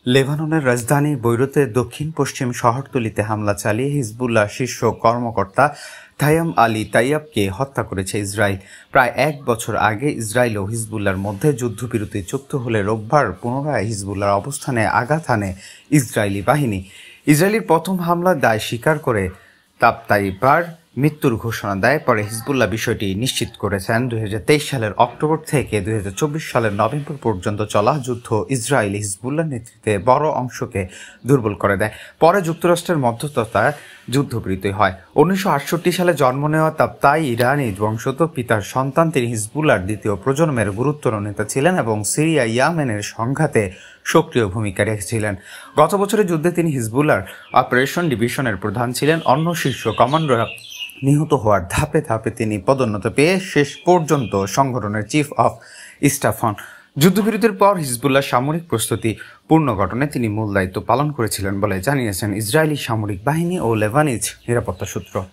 লেবাননের রাজধানী বৈরুতের দক্ষিণ-পশ্চিম শহরতলিতে হামলা চালিয়ে হিজবুল্লাহ শীর্ষ কর্মকর্তা তাইয়াম আলী তাইয়াবকে হত্যা করেছে ইসরায়েল। প্রায় এক বছর আগে ইসরায়েল ও হিজবুল্লাহর মধ্যে যুদ্ধবিরতি চুক্তি হলে রোববার পুনরায় হিজবুল্লাহর অবস্থানে আঘাত হানে ইসরায়েলি বাহিনী। ইসরায়েলের প্রথম হামলার দায় স্বীকার করে তাইয়াবার মৃত্যুর ঘোষণা দেয়। পরে হিজবুল্লাহ বিষয়টি নিশ্চিত করেছেন। 2023 সালের অক্টোবর থেকে 2024 সালের নভেম্বর পর্যন্ত চলা যুদ্ধ ইসরায়েল হিজবুল্লাহ নেতৃত্বে বড় অংশকে দুর্বল করে দেয়। পরে যুক্তরাষ্ট্রের মধ্যস্থতায় যুদ্ধবিরতি হয়। 1968 সালে জন্ম নেওয়া তাই ইরানি বংশোদ্ভূত পিতার সন্তান। তিনি হিজবুল্লাহর দ্বিতীয় প্রজন্মের গুরুত্বপূর্ণ নেতা ছিলেন এবং সিরিয়া ইয়েমেনের সংঘাতে সক্রিয় ভূমিকা রেখেছিলেন। গত বছরের যুদ্ধে তিনি হিজবুল্লাহর অপারেশন ডিভিশনের প্রধান ছিলেন। অন্য শীর্ষ কমান্ডাররা নিহত হওয়ার ধাপে ধাপে তিনি পদোন্নতি পেয়ে শেষ পর্যন্ত সংগঠনের চিফ অফ স্টাফ হন। যুদ্ধবিরতির পর হিজবুল্লাহ সামরিক প্রস্তুতি পুনর্গঠনে তিনি মূল দায়িত্ব পালন করেছিলেন বলে জানিয়েছেন ইসরায়েলি সামরিক বাহিনী ও লেবানিজ নিরাপত্তা সূত্র।